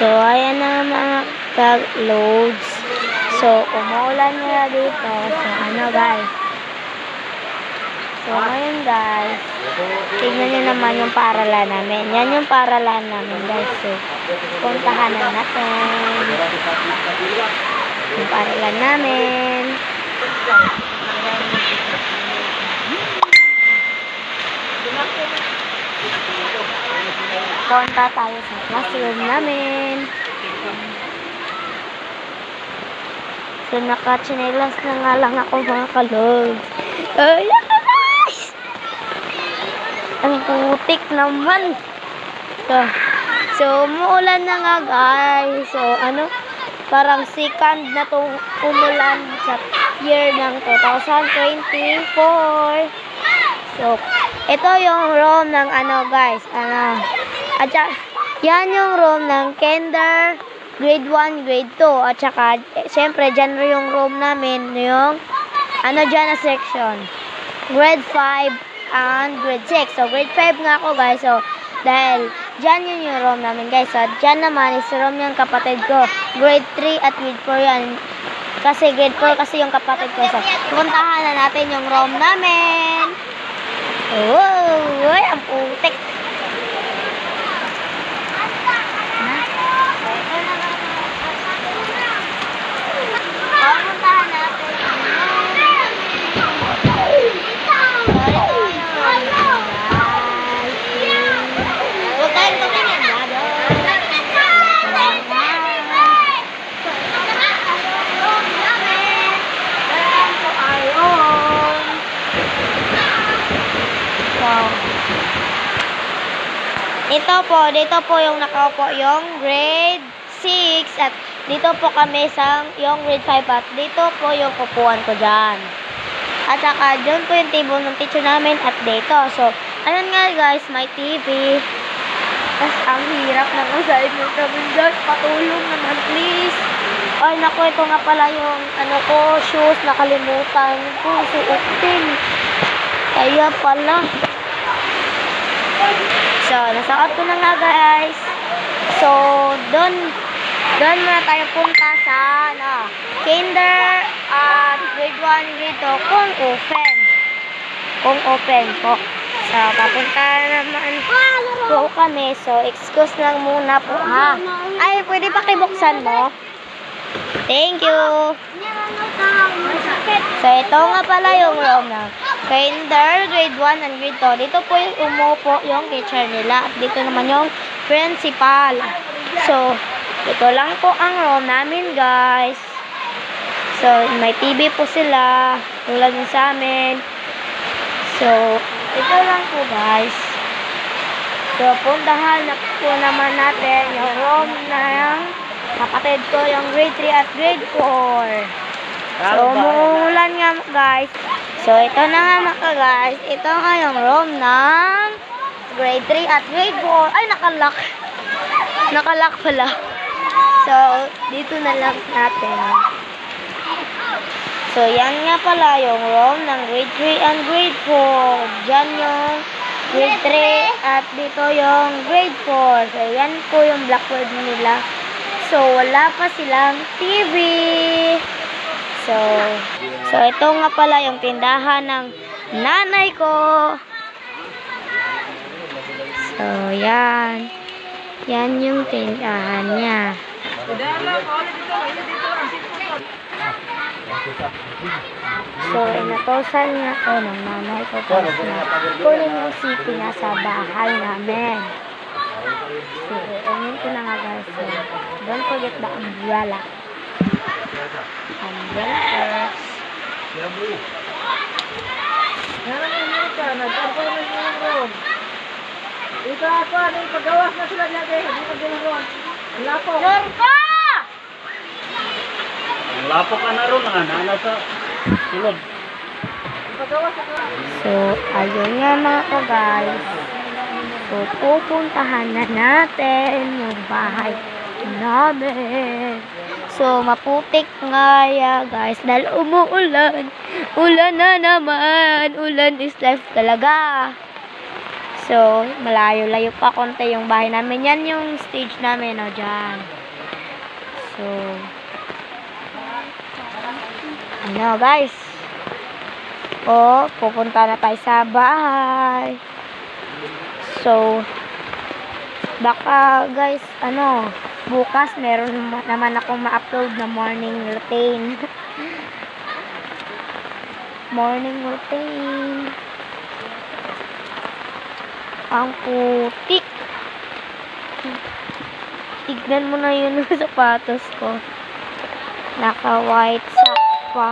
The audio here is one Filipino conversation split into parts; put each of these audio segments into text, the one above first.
So, ayan na mga tag-loads. So, umuulan na dito. So, ano guys. So, ngayon guys, tignan nyo naman yung paaralan namin. Yan yung paaralan namin guys. So, puntahan na natin. Yung paaralan namin. Punta tayo sa classroom namin. So, naka-chinelas na nga lang ako mga kalog. Ay, guys! Ang putik naman. So, umuulan na nga guys. So, ano? Parang second na itong umulan sa year ng 2024. So, ito yung room ng ano guys. At yan yung room ng kinder, grade 1, grade 2. At saka, syempre, dyan yung room namin, yung, dyan na section. Grade 5 and grade 6. So, grade 5 nga ako, guys. So, dahil, dyan yun yung room namin, guys. So, dyan naman is room yung kapatid ko. Grade 3 at grade 4 yan. Kasi, grade 4 kasi yung kapatid ko. So, puntahan na natin yung room namin. Oh, ang putik. Dito po yung nakaupo yung grade 6 at dito po kami sa yung grade 5 at dito po yung upuan ko dyan. At saka dyan po yung table ng teacher namin at dito. So, ayun nga guys, may TV. Tapos ang hirap ng assignment namin guys. Patulong naman please. Ay naku, ito nga pala yung shoes, nakalimutan ko suotin. Kaya pala. So, nasuot ko na nga guys. So, doon muna tayo punta sa kinder at grade 1, grade 2 kung open. Kung open po. So, papunta naman po kami. So, excuse lang muna po ha. Ay, pwede pakibuksan mo? Thank you. So, ito nga pala yung room na kinder, grade 1 and grade 2. Dito po yung umupo yung teacher nila. At dito naman yung principal. So, ito lang po ang room namin guys. So, may TV po sila. Tulad ng sa amin. So, ito lang po guys. So, puntahan na po naman natin yung room ng kapatid ko, yung grade 3 at grade 4. So, umuulan nga guys. So, ito na nga mga guys. Ito nga yung room ng grade 3 at grade 4. Ay, nakalock. Nakalock pala. So, dito na lang natin. So, yan nga pala yung room ng grade 3 and grade 4. Diyan yung grade 3 at dito yung grade 4. So, yan po yung blackboard nila. So, wala pa silang TV. So, ito nga pala yung tindahan ng nanay ko. So, yan. Yan yung tindahan niya. So, inatosan nga ko ng nanay ko kasi kunin yung city na sa bahay namin. So, ayun ko na nga guys. So, don't forget the umbrella. Umbrella first. Ito ako, anong paggawas na sila niya kayo? Hindi pag-gawas. Lapok. Yorka! Lapok ka na ron, nasa sulod. So, ayun nga mga guys. So, pupuntahan na natin yung bahay namin. So, maputik nga ya guys. Dahil umuulan. Ulan na naman. Ulan is life talaga. So, malayo-layo pa konti yung bahay namin. Yan yung stage namin, o, dyan. So, ano, guys. O, pupunta na tayo sa bahay. So, baka, guys, ano, bukas meron naman akong ma-upload na morning routine. Morning routine. Ang putik. Tignan mo na yun yung sapatos ko. Naka-white sock pa.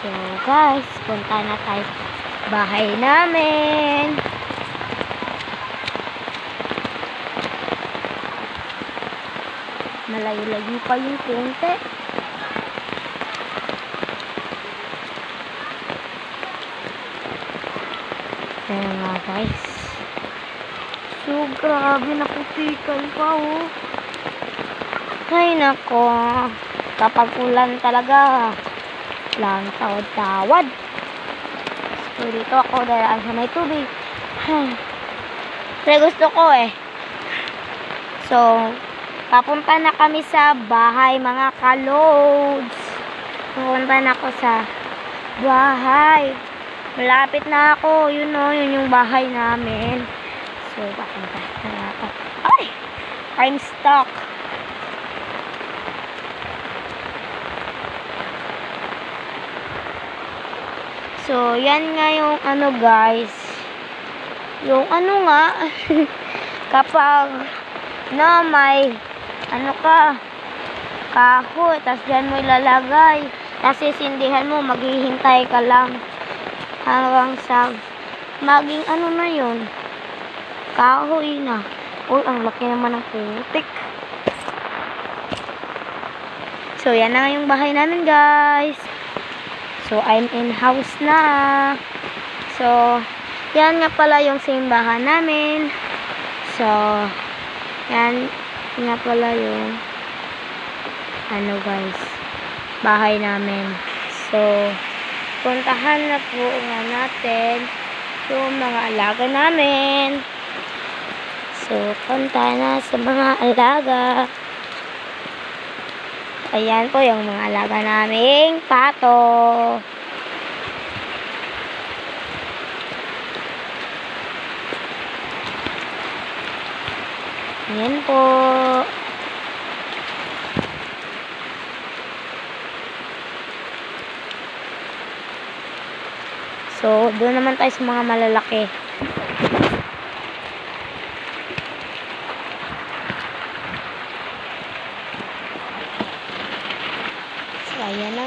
So, guys, punta na tayo sa bahay namin. Malayo-layo pa yung konti. Ayan nga, guys. So, grabe, naputikan pa, oh. Ay, nako. Kapag ulan talaga, lang tawad-tawad. So, dito ako daraan sa may tubig. Pero gusto ko eh. So, papunta na kami sa bahay, mga kalods. Papunta na ako sa bahay. Malapit na ako. Yun o, yun yung bahay namin. So, papunta na ako. Ay! I'm stuck. So, yan nga yung ano, guys. Yung ano nga, kapag na may ano ka, kahoy, tas dyan mo ilalagay. Tas sisindihan mo, maghihintay ka lang hanggang sa maging ano na yun, kahoy na. Uy, ang laki naman ng putik. So, yan na nga yung bahay namin, guys. So, I'm in house na. So, yan nga pala yung simbahan namin. So, yan nga pala yung ano, guys, bahay namin. So, puntahan na po nga natin yung mga alaga namin. So, punta na sa mga alaga. Ayan po yung mga alaga naming pato. Ayan po. So, doon naman tayo sa mga malalaki. So, ayan na